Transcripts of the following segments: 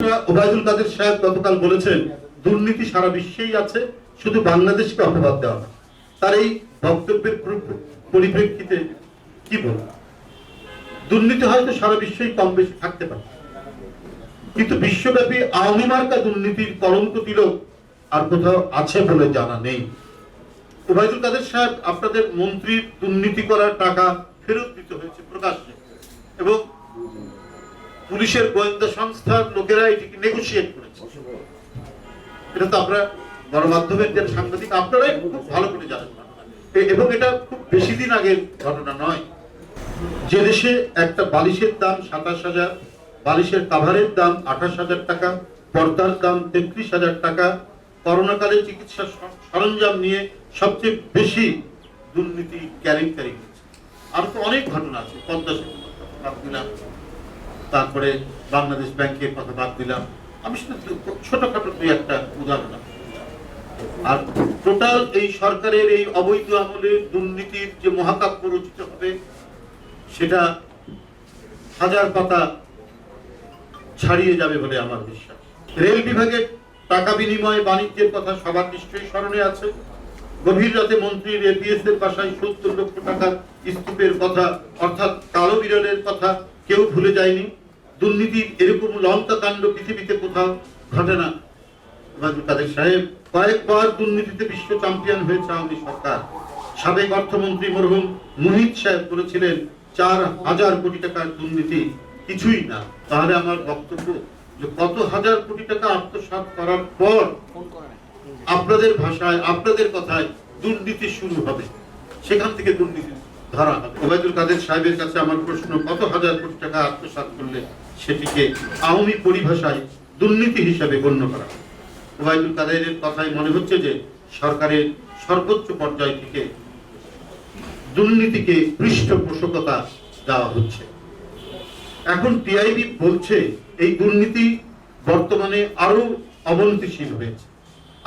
ওবায়দুল কাদের সাহেব গতকাল বলেছেন দুর্নীতি সারা বিশ্বেই আছে, শুধু বাংলাদেশকে অপবাদ দেওয়া না। তার এই বক্তব্যের পরিপ্রেক্ষিতে কি বলবো? দুর্নীতি হয়তো সারা বিশ্বেই কম বেশি থাকতে পারে, কিন্তু বিশ্বব্যাপী আওয়ামী মার্কা দুর্নীতির কলঙ্ক তিলক আর কোথাও আছে বলে জানা নেই। ওবায়দুল কাদের সাহেব, আপনাদের মন্ত্রীর দুর্নীতি করার টাকা ফেরত দিতে হয়েছে প্রকাশ্যে, এবং পুলিশের গোয়েন্দা সংস্থার লোকেরা এটিকে নেগোশিয়েট করেছে। এটা তো আপনারা গণমাধ্যমের যে সাংবাদিক আপনারাই খুব ভালো করে জানেন, এবং এটা খুব বেশি দিন আগের ঘটনা নয়। যে দেশে একটা বালিশের দাম ২৭,০০০, বালিশের কাভারের দাম ২৮,০০০ টাকা, পর্দার দাম ৩৩,০০০ টাকা, করোনাকালে চিকিৎসা সরঞ্জাম নিয়ে সবচেয়ে বেশি দুর্নীতি কেলেঙ্কারি হয়েছে। আর তো অনেক ঘটনা আছে, পদ্মা সেতু বাদ দিলাম, তারপরে বাংলাদেশ ব্যাংকের কথা বাদ দিলাম, আমি শুধু ছোটখাটো দুই একটা উদাহরণ। আর টোটাল এই সরকারের এই অবৈধ আমলের দুর্নীতির যে মহাকাব্য রচিত হবে, সেটা হাজার পাতা ছাড়িয়ে যাবে বলে আমার বিশ্বাস। রেল বিভাগের টাকা বিনিময় বাণিজ্যের কথা সবার নিশ্চয়ই স্মরণে আছে। গভীর রাতে মন্ত্রীর এপিএস এর বাসায় ৭০ লক্ষ টাকার স্তূপের কথা, অর্থাৎ কালো বিড়ালের কথা কেউ ভুলে যায়নি। দুর্নীতির এরকম লঙ্কা কাণ্ড পৃথিবীতে কোথাও ঘটে না। ওবায়দুল কাদের সাহেব, কয়েকবার দুর্নীতিতে বিশ্ব চ্যাম্পিয়ন হয়েছে আওয়ামী সরকার। সাবেক অর্থমন্ত্রী মরহুম মুহিত সাহেব বলেছিলেন ৪,০০০ কোটি টাকার দুর্নীতি কিছুই না। তাহলে আমার বক্তব্য যে কত হাজার কোটি টাকা আত্মসাৎ করার পর আপনাদের ভাষায়, আপনাদের কথায় দুর্নীতি শুরু হবে, সেখান থেকে দুর্নীতি ধরা হবে। ওবায়দুল কাদের সাহেবের কাছে আমার প্রশ্ন, কত হাজার কোটি টাকা আত্মসাৎ করলে সেটিকে আওয়ামী পরিভাষায় দুর্নীতি হিসাবে গণ্য করা? ওবায়দুল কাদেরের কথাই মনে হচ্ছে যে সরকারের সর্বোচ্চ পর্যায় থেকে দুর্নীতিকে পৃষ্ঠপোষকতা দেওয়া হচ্ছে। এখন টিআইবি বলছে এই দুর্নীতি বর্তমানে আরো অবনতিশীল হয়েছে,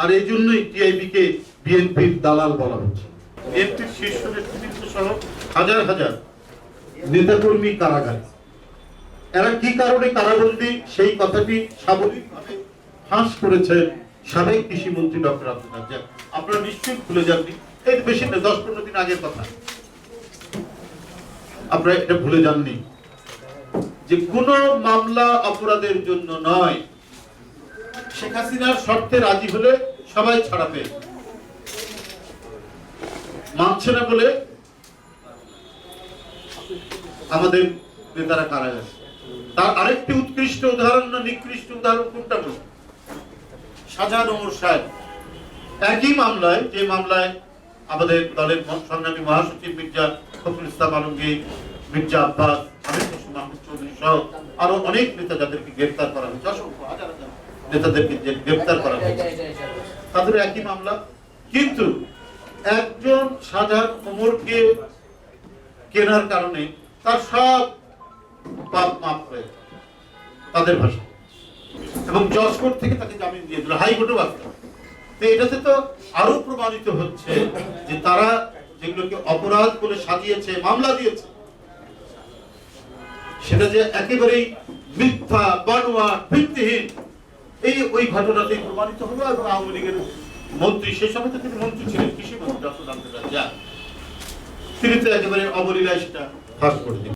আর এই জন্যই টিআইবি কে বিএনপির দালাল বলা হচ্ছে। বিএনপির শীর্ষ নেতৃত্ব সহ হাজার হাজার নেতাকর্মী কারাগারে। এরা কি কারণে কারাবন্দী, সেই কথাটি স্বাভাবিকভাবে ফাঁস করেছে সাবেক কৃষিমন্ত্রী ডক্টর আব্দুল রাজ্জাক। আপনারা নিশ্চয়ই ভুলে যাননি, এই বেশি না ১০-১৫ দিন আগের কথা। আপনারা এটা ভুলে যাননি যে কোন মামলা অপরাধের জন্য নয়, শেখ হাসিনার শর্তে রাজি হলে সবাই ছাড়া পেয়ে, মানছে না বলে আমাদের নেতারা কারাগারে। তার আরেকটি উৎকৃষ্ট উদাহরণ না নিকৃষ্ট উদাহরণ কোনটা বলুন? শাহজাহান ওমর সাহেব, একই মামলায়, যে মামলায় আমাদের দলের সংগ্রামী মহাসচিব মির্জা ফখরুল ইসলাম আলমগীর, মির্জা আব্বাস, আমির হোসেন মাহমুদ চৌধুরী সহ আরো অনেক নেতা যাদেরকে গ্রেফতার করা হয়েছে, অসংখ্য হাজার হাজার নেতাদেরকে গ্রেফতার করা হয়েছে, তাদের একই মামলা। কিন্তু একজন শাহজাহান ওমরকে কেনার কারণে তার সব পাপ মাফ হয়ে তাদের ভাষা, এবং জজ কোর্ট থেকে তাকে জামিন দিয়ে দিল, হাইকোর্টও বাঁচল। তো এটাতে তো আরো প্রমাণিত হচ্ছে যে তারা যেগুলোকে অপরাধ বলে সাজিয়েছে, মামলা দিয়েছে, সেটা যে একেবারেই মিথ্যা, বানোয়া, ভিত্তিহীন, এই ওই ঘটনাতেই প্রমাণিত হলো। এবং আওয়ামী লীগের মন্ত্রী, সে সময় তো তিনি মন্ত্রী ছিলেন, কৃষি মন্ত্রী ডক্টর আব্দুল রাজ্জাক, তিনি তো একেবারে অবলীলায় সেটা ফাঁস করে দিলেন।